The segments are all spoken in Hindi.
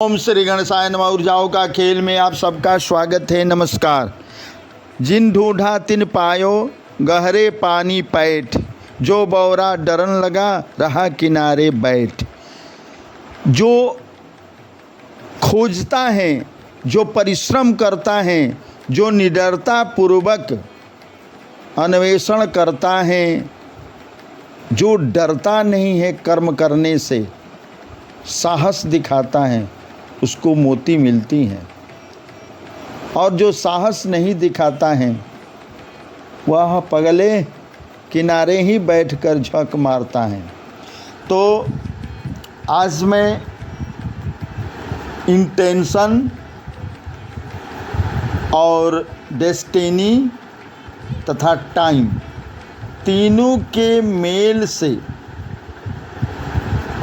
ओम श्री गणेशाय नमः। ऊर्जाओं का खेल में आप सबका स्वागत है। नमस्कार। जिन ढूंढा तिन पायो, गहरे पानी पैठ, जो बौरा डरन लगा रहा किनारे बैठ। जो खोजता है, जो परिश्रम करता है, जो निडरता पूर्वक अन्वेषण करता है, जो डरता नहीं है कर्म करने से, साहस दिखाता है, उसको मोती मिलती हैं। और जो साहस नहीं दिखाता है वह पगले किनारे ही बैठकर झक मारता है। तो आज मैं इंटेंशन और डेस्टिनी तथा टाइम तीनों के मेल से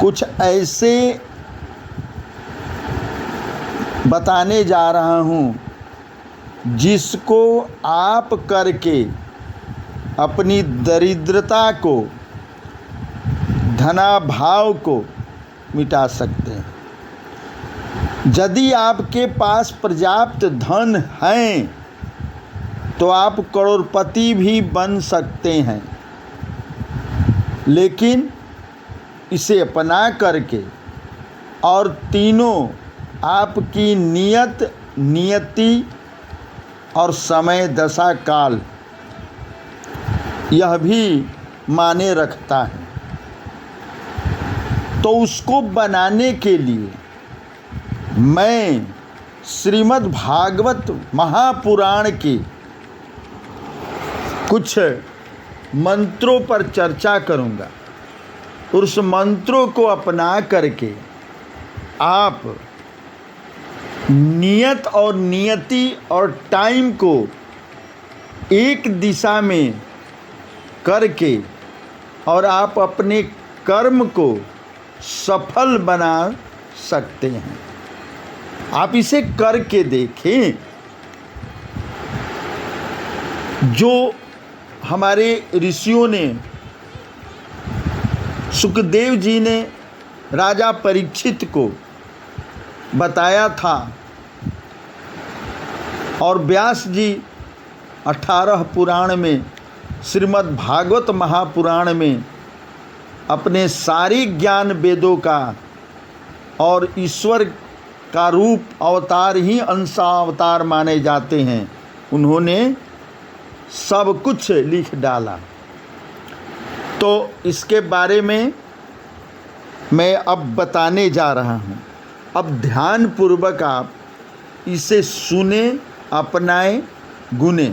कुछ ऐसे बताने जा रहा हूँ जिसको आप करके अपनी दरिद्रता को, धनाभाव को मिटा सकते हैं। यदि आपके पास पर्याप्त धन है तो आप करोड़पति भी बन सकते हैं, लेकिन इसे अपना करके और तीनों आपकी नियत, नियति और समय दशा काल यह भी माने रखता है, तो उसको बनाने के लिए मैं श्रीमद् भागवत महापुराण के कुछ मंत्रों पर चर्चा करूँगा। उस मंत्रों को अपना करके आप नियत और नियति और टाइम को एक दिशा में करके और आप अपने कर्म को सफल बना सकते हैं। आप इसे करके देखें। जो हमारे ऋषियों ने, सुखदेव जी ने राजा परीक्षित को बताया था और व्यास जी 18 पुराण में, श्रीमद् भागवत महापुराण में अपने सारे ज्ञान वेदों का और ईश्वर का रूप अवतार ही अंशावतार माने जाते हैं, उन्होंने सब कुछ लिख डाला। तो इसके बारे में मैं अब बताने जा रहा हूँ। अब ध्यानपूर्वक आप इसे सुने, अपनाएं, गुने।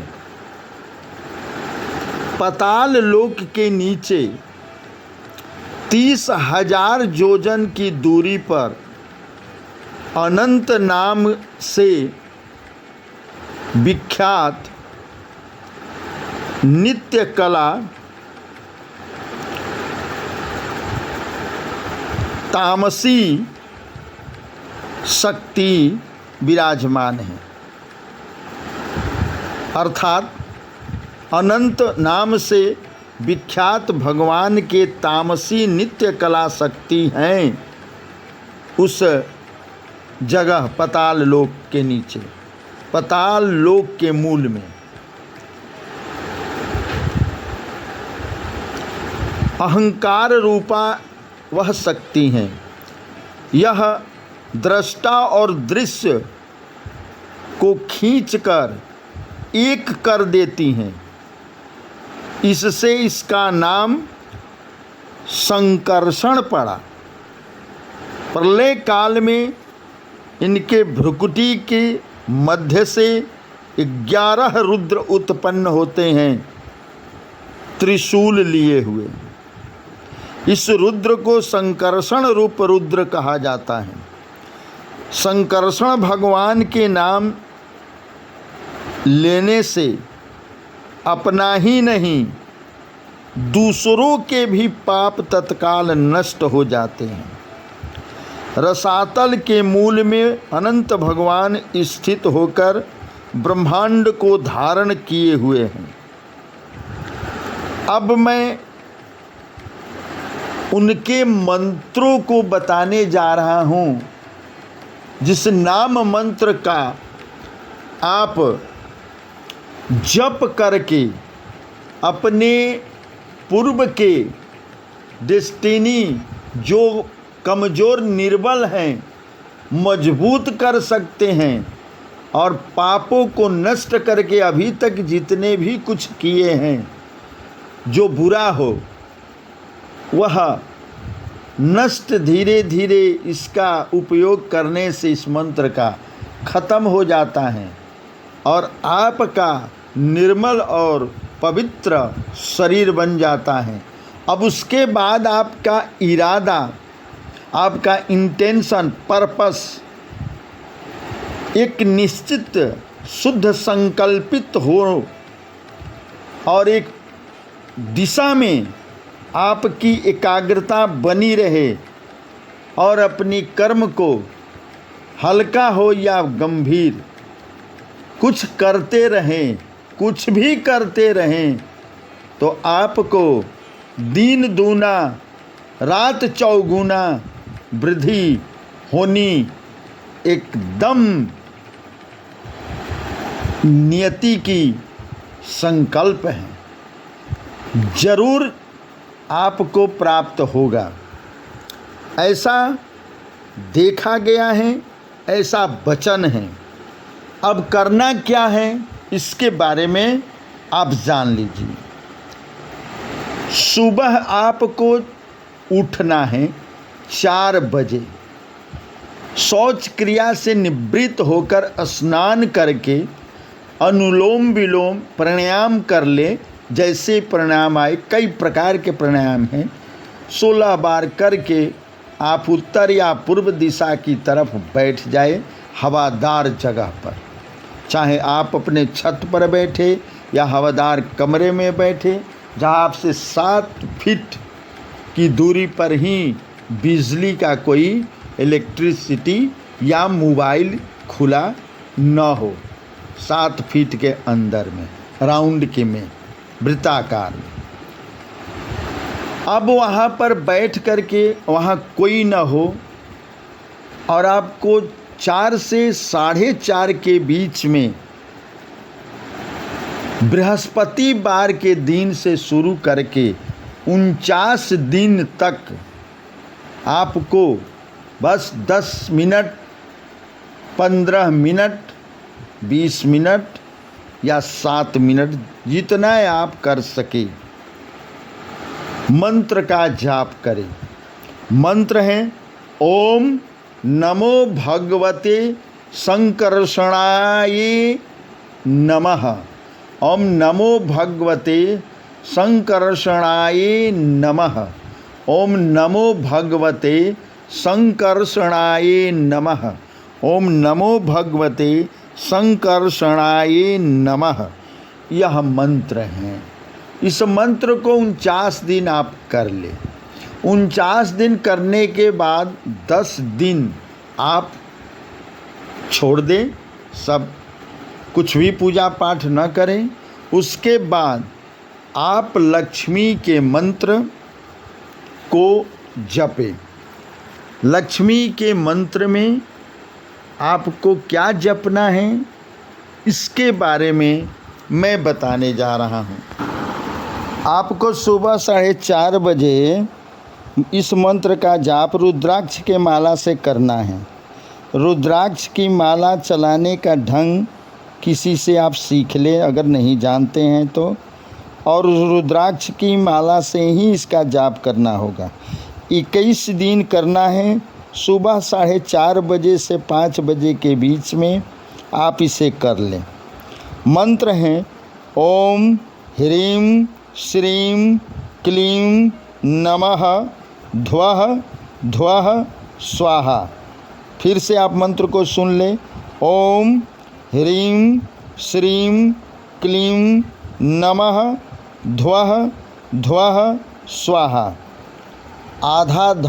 पाताल लोक के नीचे 30,000 योजन की दूरी पर अनंत नाम से विख्यात नित्य कला तामसी शक्ति विराजमान है। अर्थात अनंत नाम से विख्यात भगवान के तामसी नित्य कला शक्ति हैं उस जगह पाताल लोक के नीचे, पाताल लोक के मूल में। अहंकार रूपा वह शक्ति हैं। यह दृष्टा और दृश्य को खींचकर एक कर देती हैं। इससे इसका नाम संकर्षण पड़ा। प्रलय काल में इनके भ्रुकुटी के मध्य से 11 रुद्र उत्पन्न होते हैं, त्रिशूल लिए हुए। इस रुद्र को संकर्षण रूप रुद्र कहा जाता है। संकर्षण भगवान के नाम लेने से अपना ही नहीं, दूसरों के भी पाप तत्काल नष्ट हो जाते हैं। रसातल के मूल में अनंत भगवान स्थित होकर ब्रह्मांड को धारण किए हुए हैं। अब मैं उनके मंत्रों को बताने जा रहा हूँ जिस नाम मंत्र का आप जप करके अपने पूर्व के डेस्टिनी जो कमज़ोर निर्बल हैं मजबूत कर सकते हैं और पापों को नष्ट करके अभी तक जितने भी कुछ किए हैं जो बुरा हो वह नष्ट धीरे धीरे इसका उपयोग करने से इस मंत्र का ख़त्म हो जाता है और आपका निर्मल और पवित्र शरीर बन जाता है। अब उसके बाद आपका इरादा, आपका इंटेंशन, पर्पस एक निश्चित शुद्ध संकल्पित हो और एक दिशा में आपकी एकाग्रता बनी रहे और अपनी कर्म को हल्का हो या गंभीर कुछ करते रहें, कुछ भी करते रहें तो आपको दिन दूना रात चौगुना वृद्धि होनी एकदम नियति की संकल्प है, जरूर आपको प्राप्त होगा। ऐसा देखा गया है, ऐसा वचन है। अब करना क्या है इसके बारे में आप जान लीजिए। सुबह आपको उठना है 4 बजे, शौच क्रिया से निवृत्त होकर स्नान करके अनुलोम विलोम प्राणायाम कर ले। जैसे प्राणायाम आए, कई प्रकार के प्राणायाम हैं, 16 बार करके आप उत्तर या पूर्व दिशा की तरफ बैठ जाए हवादार जगह पर। चाहे आप अपने छत पर बैठे या हवादार कमरे में बैठे जहाँ आपसे 7 फीट की दूरी पर ही बिजली का कोई इलेक्ट्रिसिटी या मोबाइल खुला न हो, 7 फीट के अंदर में, राउंड के में, वृत्ताकार में। अब वहाँ पर बैठ करके वहाँ कोई न हो और आपको 4 से 4:30 के बीच में बृहस्पतिवार के दिन से शुरू करके 49 दिन तक आपको बस 10 मिनट, 15 मिनट, 20 मिनट या 7 मिनट जितना आप कर सके मंत्र का जाप करें। मंत्र है ओम नमो भगवते संकर्षणाय नमः। ओम नमो भगवते संकर्षणाय नमः। ओम नमो भगवते संकर्षणाय नमः। ओम नमो भगवते संकर्षणाय नमः। यह मंत्र है। इस मंत्र को 49 दिन आप कर ले। 49 दिन करने के बाद 10 दिन आप छोड़ दें, सब कुछ भी पूजा पाठ न करें। उसके बाद आप लक्ष्मी के मंत्र को जपें। लक्ष्मी के मंत्र में आपको क्या जपना है इसके बारे में मैं बताने जा रहा हूँ। आपको सुबह 4:30 बजे इस मंत्र का जाप रुद्राक्ष के माला से करना है। रुद्राक्ष की माला चलाने का ढंग किसी से आप सीख लें अगर नहीं जानते हैं तो, और रुद्राक्ष की माला से ही इसका जाप करना होगा। 21 दिन करना है। सुबह 4:30 बजे से 5 बजे के बीच में आप इसे कर लें। मंत्र हैं ओम ह्रीं श्रीं क्लीं नमः ध्वः ध्वः स्वाहा। फिर से आप मंत्र को सुन लें। ओम ह्रीं श्रीं क्लीं नमः ध्वः ध्वः स्वाहा। आधा ध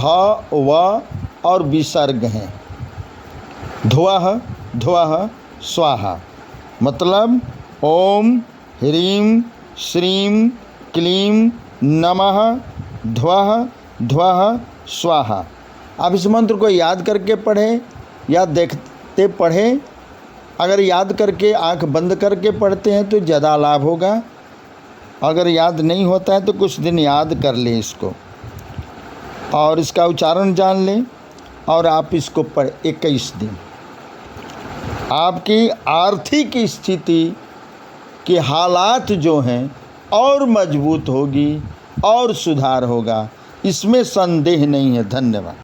व और विसर्ग हैं। ध्वः ध्वः स्वाहा मतलब ओम ह्रीं श्रीं क्लीं नमः ध्वः ध्वः स्वाहा। आप इस मंत्र को याद करके पढ़ें या देखते पढ़े, अगर याद करके आंख बंद करके पढ़ते हैं तो ज़्यादा लाभ होगा। अगर याद नहीं होता है तो कुछ दिन याद कर लें इसको और इसका उच्चारण जान लें और आप इसको पढ़ 21 दिन। आपकी आर्थिक स्थिति के हालात जो हैं और मजबूत होगी और सुधार होगा, इसमें संदेह नहीं है। धन्यवाद।